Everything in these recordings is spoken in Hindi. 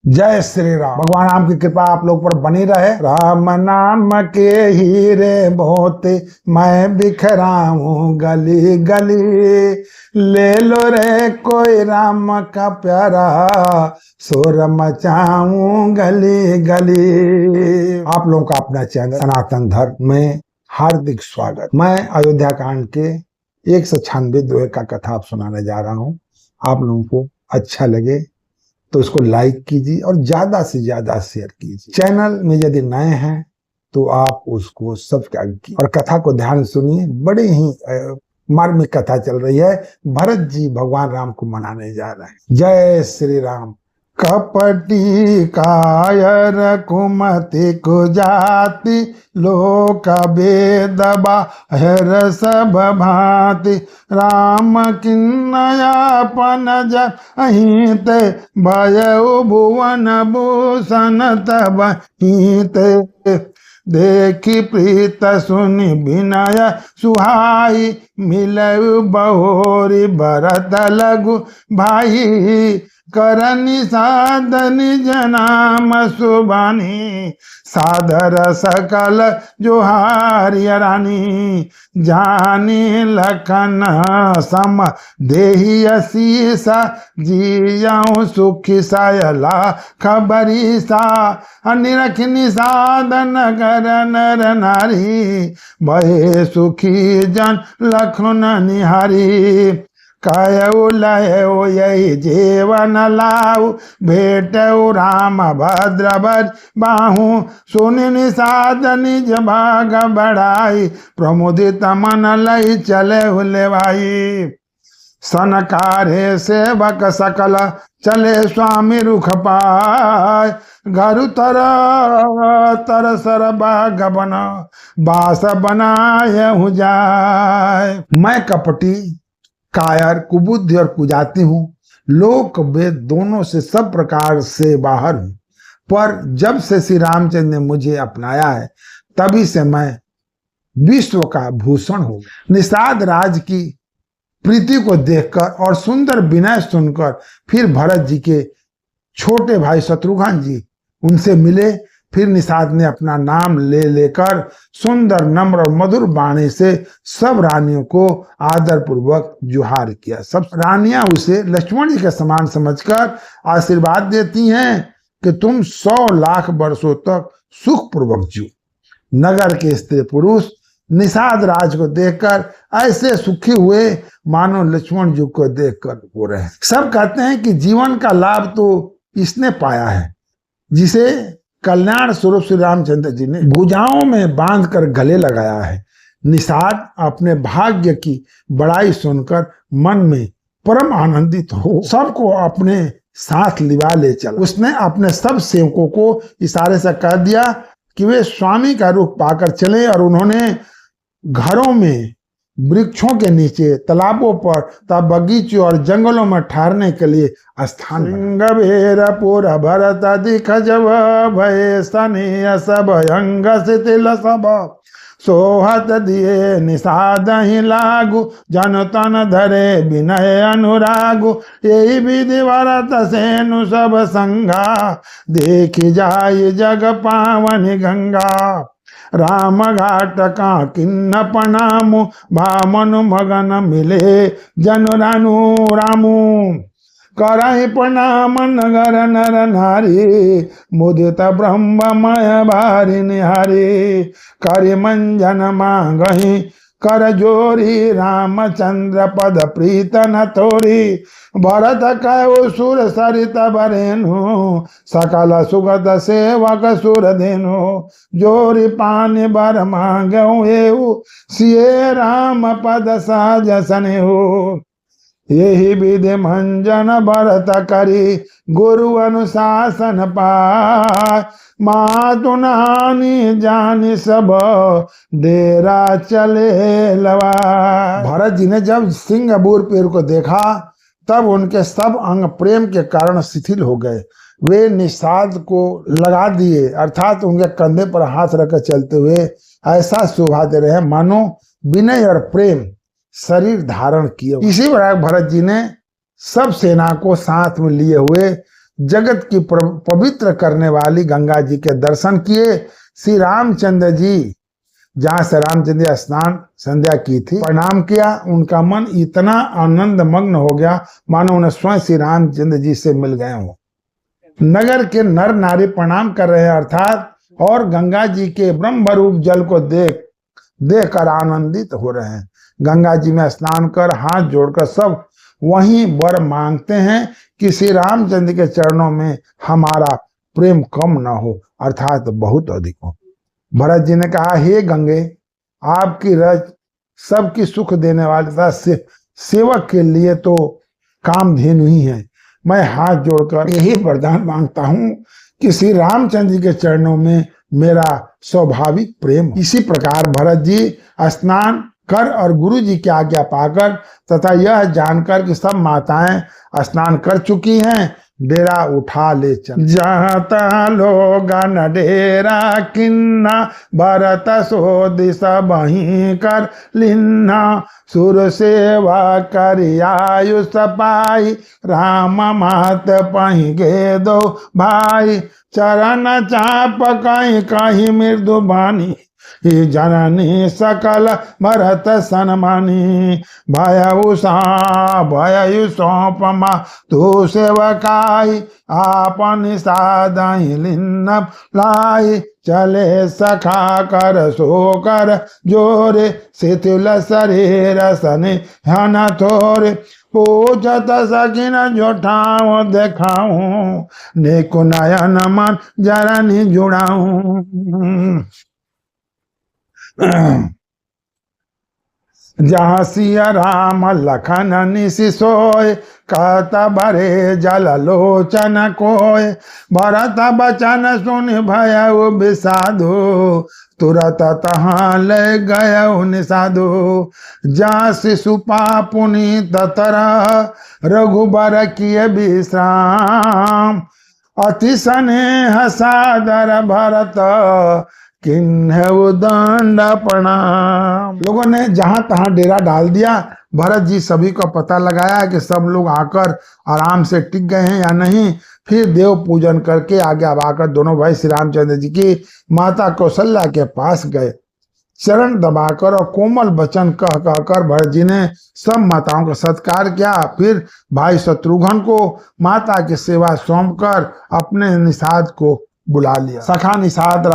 जय श्री राम। भगवान राम की कृपा आप लोग पर बनी रहे। राम नाम के हीरे मोती मैं बिखराऊं गली गली, ले लो रे कोई राम का प्यारा, शोर मचाऊं गली गली। आप लोगों का अपना चैनल सनातन धर्म में हार्दिक स्वागत। मैं अयोध्या कांड के 196 दोहे का कथा आप सुनाने जा रहा हूं। आप लोगों को अच्छा लगे तो इसको लाइक कीजिए और ज्यादा से ज्यादा शेयर कीजिए। चैनल में यदि नए हैं तो आप उसको सब्सक्राइब कीजिए और कथा को ध्यान सुनिए। बड़ी ही मार्मिक कथा चल रही है। भरत जी भगवान राम को मनाने जा रहे हैं। जय श्री राम। कपटी कायर कुमति कुजाति, लोक भेद बाहर सब भांति, राम किन्नयापन जहित, भयउ भुवन भूषण तब हित, देखी प्रीत सुनि विनय सुहाई, मिलउ बहोरी भरत लघु भाई, करनि साध निज नाम सुबानी, सादर सकल जोहारी रानी, जानी लखन सम देहि असीसा, जियाऊं सुखी सायला खबरी सा, निरख निषाद नगर नर नारी, भये सुखी जन लखन निहारी, कयउ लयउ यही जीवन लाऊ, भेटउ राम भद्र बर बाहू, सुनि निषाद निज भाग बढ़ाई, प्रमुदित मन लई चले हुलेवाई, सनकारे सेवक सकल चले स्वामी रुख पाय, घर तर सर बाग बन बास बनाए हूँ जाय। मैं कपटी कायर कुबुद्धि और कुजाती हूँ, लोक वेद दोनों से सब प्रकार से बाहर हूँ, पर जब से श्री रामचंद्र ने मुझे अपनाया है तभी से मैं विश्व का भूषण हूँ। निषाद राज की प्रीति को देखकर और सुंदर विनय सुनकर फिर भरत जी के छोटे भाई शत्रुघ्न जी उनसे मिले। फिर निषाद ने अपना नाम ले लेकर सुंदर नम्र और मधुर वाणी से सब रानियों को आदर पूर्वक जुहार किया। सब रानियां उसे लक्ष्मण जी के समान समझकर आशीर्वाद देती हैं कि तुम 100 लाख वर्षों तक सुख पूर्वक जियो। नगर के स्त्री पुरुष निषाद राज को देखकर ऐसे सुखी हुए मानो लक्ष्मण जी को देखकर हो रहे हैं। सब कहते हैं कि जीवन का लाभ तो इसने पाया है जिसे कल्याण स्वरूप श्री रामचंद्र जी ने भुजाओं में बांधकर गले लगाया है। निषाद अपने भाग्य की बड़ाई सुनकर मन में परम आनंदित हो सबको अपने साथ लिवा ले चला। उसने अपने सब सेवकों को इशारे से कह दिया कि वे स्वामी का रुख पाकर चले और उन्होंने घरों में, वृक्षों के नीचे, तालाबों पर तथा बगीचों और जंगलों में ठहरने के लिए स्थान भेरपुर भरत दिख जब भय सने सब अंग शिथिल सब, सोहत दिए निषाद ही लागू, जन तन धरे विनय अनुरागु, यही विधि भरत सेनु सब संगा, देखी जाय जग पावन गंगा, राम घाट का किन्न प्रणामु, भामनु मगन मिले जन रानु रामू, करहि प्रणाम नगर नर नारी, मुदित ब्रह्ममय भारी निहारी, करि मंजन मांगहि कर जोरी, रामचंद्र पद प्रीत न तोरी, भरत कहो सुर सरित बरेनु, सकल सुगत सेवक सुर देनु, जोरी पानी बर मांगऊ एऊ, सिए राम पद सहज सनेहु, यही विधि मंजन भरत करी, गुरु अनुशासन पाय, मातु नानी जानी सब डेरा चले लवा। भरत जी ने जब सिंह अबूर पेड़ को देखा तब उनके सब अंग प्रेम के कारण शिथिल हो गए। वे निषाद को लगा दिए, अर्थात उनके कंधे पर हाथ रखकर चलते हुए ऐसा शोभा दे रहे हैं मानो विनय और प्रेम शरीर धारण किए। इसी प्रकार भरत जी ने सब सेना को साथ में लिए हुए जगत की पवित्र करने वाली गंगा जी के दर्शन किए। श्री रामचंद्र जी जहां से रामचंद्र जी स्नान संध्या की थी, प्रणाम किया। उनका मन इतना आनंद मग्न हो गया मानो उन्हें स्वयं श्री रामचंद्र जी से मिल गए हों। नगर के नर नारी प्रणाम कर रहे हैं अर्थात, और गंगा जी के ब्रह्म रूप जल को देखकर आनंदित हो रहे हैं। गंगा जी में स्नान कर हाथ जोड़कर सब वहीं वर मांगते हैं कि श्री रामचंद्र के चरणों में हमारा प्रेम कम न हो, अर्थात बहुत अधिक हो। भरत जी ने कहा, हे गंगे, आपकी रज सबकी सुख देने वाले तथा सेवक के लिए तो कामधेनु ही है। मैं हाथ जोड़कर यही वरदान मांगता हूं कि श्री रामचंद्र जी के चरणों में मेरा स्वाभाविक प्रेम। इसी प्रकार भरत जी स्नान कर और गुरु जी की आज्ञा पाकर तथा यह जानकर कि सब माताएं स्नान कर चुकी हैं, डेरा उठा ले चल। जहाँ तहाँ लोग न डेरा किन्ना, भरत सो दिशा बही कर लिन्ना। सुर सेवा कर आयुष पाई, राम मात पही गे दो भाई। चरण चाप कहीं कहीं मृदु बानी, ही जननी सकल भरत सनमानी। भयउ सौंपमा तू सेवकाई, आपन सादहि लिन्न लाई। चले सखा कर सो कर जोरे, शिथिल शरीर सने हन थोरे। पूछत सकिन जोठाऊं देखाऊं, नेको नयन मन जरनी जुड़ाऊं। जहाँ सिया राम लखन निसि सोय, कहता बरे जल लोचन कोय। भरत बचन सुन भयउ विषादु, तुरत तहाँ ले गयउ निषादु। जहाँ शिशुपा पुनीत तरह, रघुबर किए विश्राम। अति स्नेह सादर भरत, किन्ह दंड प्रणाम। लोगों ने जहां तहां डेरा डाल दिया। भरत जी सभी को पता लगाया कि सब लोग आकर आराम से टिक गए हैं या नहीं। फिर देव पूजन करके आगे आकर दोनों भाई श्री रामचंद्र जी की माता कौशल्या के पास गए। चरण दबाकर और कोमल वचन कह कहकर भरत जी ने सब माताओं का सत्कार किया। फिर भाई शत्रुघ्न को माता की सेवा सौंपकर अपने निषाद को बुला लिया। सखा निषाद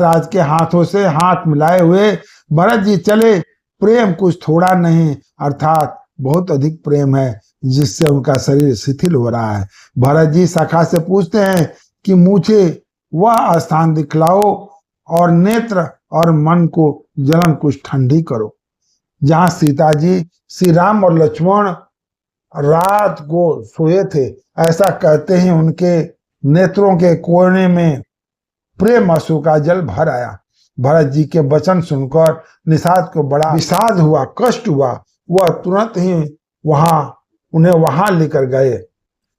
राज के हाथों से हाथ मिलाए हुए भरत जी चले। प्रेम कुछ थोड़ा नहीं, अर्थात बहुत अधिक प्रेम है, जिससे उनका शरीर शिथिल हो रहा है। भरत जी सखा से पूछते हैं कि मुझे वह स्थान दिखलाओ और नेत्र और मन को जलन कुछ ठंडी करो, जहां सीता जी, श्री राम और लक्ष्मण रात को सोए थे। ऐसा कहते हैं उनके नेत्रों के कोने में प्रेम आंसू का जल भर आया। भरत जी के वचन सुनकर निषाद को बड़ा विषाद हुआ, कष्ट हुआ। वह तुरंत ही उन्हें वहां लेकर गए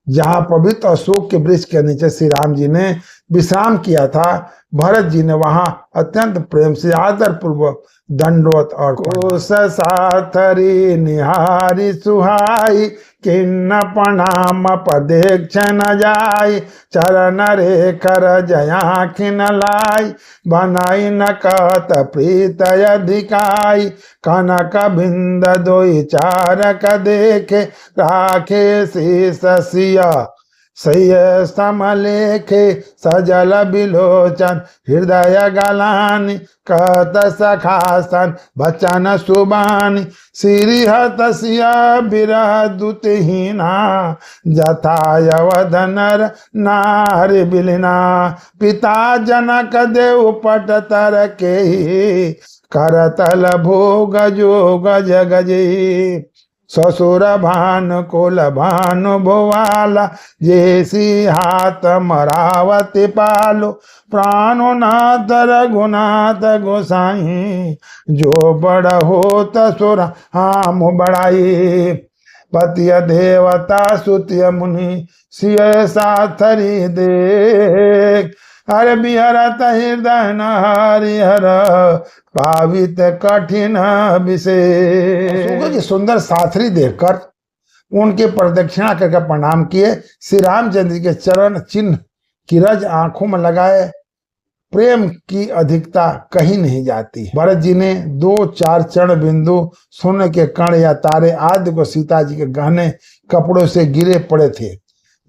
जहां पवित्र अशोक के वृक्ष के नीचे श्री राम जी ने विश्राम किया था। भरत जी ने वहां अत्यंत प्रेम से आदर पूर्वक दंडवत और कोस साथरी निहारी सुहाई, किन्न प्रणाम पदेक्ष न जाय। चरण रे कर जया खिन लाई, बनाई न कहत प्रीत अधिकाई। कनक बिंद दोई चारक देखे, राखे शीस सिया सही समलेखे। सजल बिलोचन हृदय गलानी, कहत सखासन बचन सुबानी। श्रीहत सिया बिरह दुतहीना, जथा यवध नर नारी बिलना। पिता जनक देव पट तर के, करतल भोग जोग जगजी। ससुर भान कुल भानु भुवाला, जैसी हाथ मरावती पालो। प्राणो नाथ रघुनाथ गोसाई, जो बड़ होत सुर हाम बड़ाई। पतिय देवता सुतिय मुनि, सिय साथरी देख। हर बिहरत हृदय न हरिहर, पावित कठिन विषय। सुंदर साथरी देखकर उनके प्रदक्षिणा करके प्रणाम किए। श्री रामचंद्र जी के चरण चिन्ह की रज आंखों में लगाए। प्रेम की अधिकता कहीं नहीं जाती। भरत जी ने 2-4 चरण बिंदु, सोने के कण या तारे आदि को सीता जी के गहने कपड़ों से गिरे पड़े थे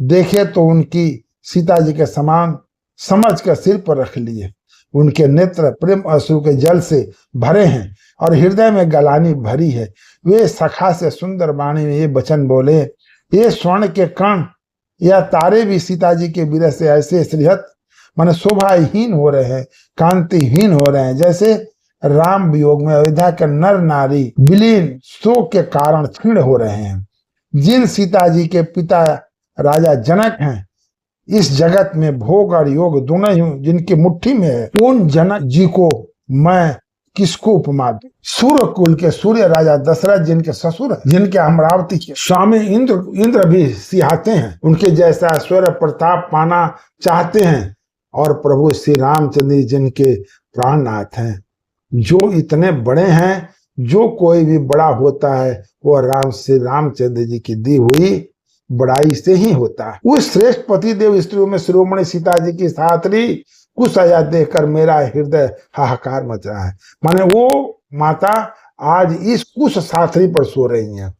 देखे तो उनकी सीता जी के समान समझ कर सिर पर रख लिए। उनके नेत्र प्रेम अश्रु के जल से भरे हैं और हृदय में गलानी भरी है। वे सखा से सुंदर वाणी में ये वचन बोले, ये स्वर्ण के कण या तारे भी सीता जी के विरह से ऐसे श्रीहत माने शोभाहीन हो रहे हैं, कांतिहीन हो रहे हैं, जैसे राम वियोग में अयोध्या के नर नारी विलीन शोक के कारण क्षीण हो रहे हैं। जिन सीता जी के पिता राजा जनक हैं, इस जगत में भोग और योग दोनों ही जिनकी मुट्ठी में है, उन जनक जी को मैं किसको उपमा दूं? सूर्य कुल के सूर्य राजा दशरथ जिनके ससुर हैं, जिनके अमरावती के स्वामी इंद्र भी सिहाते हैं, उनके जैसा ऐश्वर्य प्रताप पाना चाहते हैं। और प्रभु श्री रामचंद्र जिनके प्राणनाथ हैं, जो इतने बड़े हैं, जो कोई भी बड़ा होता है वो श्री रामचंद्र जी की दी हुई बड़ाई से ही होता है। उस श्रेष्ठ पति देव स्त्रियों में शिरोमणि सीता जी की साथरी कुशया देखकर मेरा हृदय हाहाकार मच रहा है। माने वो माता आज इस कुश साथरी पर सो रही हैं,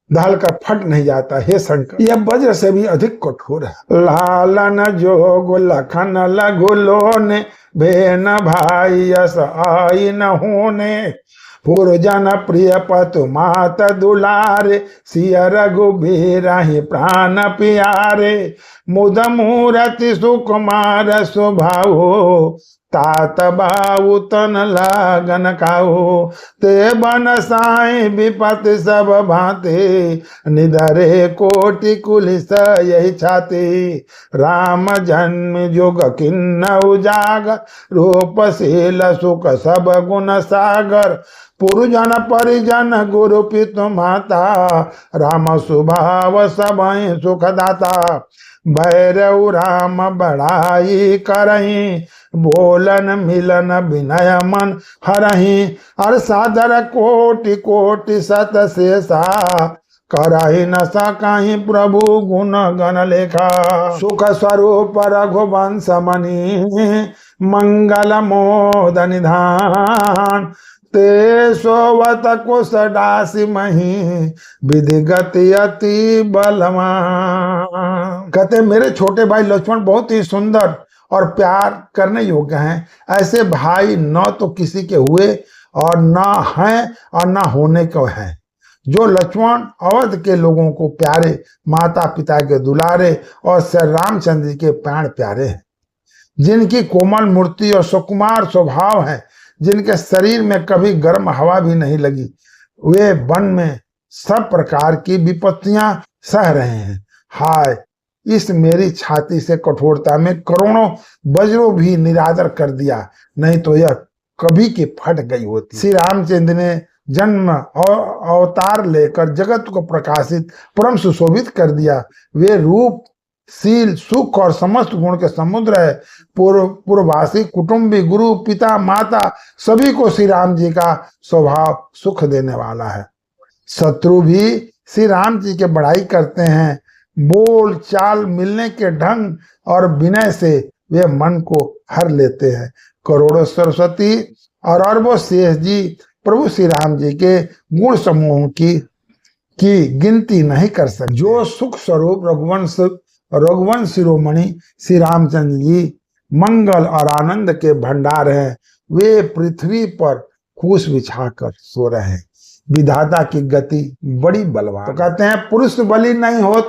दाल का फट नहीं जाता। हे शंकर, यह वज्र से भी अधिक कठोर है। लालन जोग लखन लघु लोने, भेन भाई यस आई न होने, पुरजन प्रिय पतु मात दुलारे, सिय रघुबीर प्राण प्यारे, मुद मूरति सुकुमार स्वभाव, तात बाऊ तन लागन खाओ, ते बन साई विपत सब भाते, निधरे कोटि कुलिस यही छाते, राम जन्म युग किन्न उजागर, रूपशील सुख सब गुण सागर, पुरजन परिजन गुरु पितु माता, राम स्वभाव सबहि सुखदाता, भैरव राम बढ़ाई करही, बोलन मिलन विनय मन हरही, और सादर कोटि कोटि सत शेषा, करही न सकहि प्रभु गुण गण लेखा, सुख स्वरूप रघुवंश मणि, मंगल मोद निधान, ते सोवत कुश दासी मही, विधि गति अति बलवान। कहते मेरे छोटे भाई लक्ष्मण बहुत ही सुंदर और प्यार करने योग्य हैं। ऐसे भाई न तो किसी के हुए और न हैं और न होने को हैं। जो लक्ष्मण अवध के लोगों को प्यारे, माता पिता के दुलारे और श्री रामचंद्र जी के प्राण प्यारे हैं, जिनकी कोमल मूर्ति और सुकुमार स्वभाव है, जिनके शरीर में कभी गर्म हवा भी नहीं लगी, वे वन में सब प्रकार की विपत्तियां सह रहे हैं। हाय, इस मेरी छाती से कठोरता में करोड़ों वज्रों भी निरादर कर दिया, नहीं तो यह कभी की फट गई होती। श्री रामचंद्र ने जन्म और अवतार लेकर जगत को प्रकाशित परम सुशोभित कर दिया। वे रूप, शील, सुख और समस्त गुण के समुद्र है। पूर्ववासी, कुटुंबी, गुरु, पिता, माता सभी को श्री राम जी का स्वभाव सुख देने वाला है। शत्रु भी श्री राम जी के बड़ाई करते हैं। बोल चाल, मिलने के ढंग और विनय से वे मन को हर लेते हैं। करोड़ों सरस्वती और अरबों शेष जी प्रभु श्री राम जी के गुण समूह की गिनती नहीं कर सकते। जो सुख स्वरूप रघुवंश शिरोमणि श्री रामचंद्र जी मंगल और आनंद के भंडार हैं, वे पृथ्वी पर कुश बिछाकर सो रहे हैं। विधाता की गति बड़ी बलवान। तो कहते हैं पुरुष बलि नहीं हो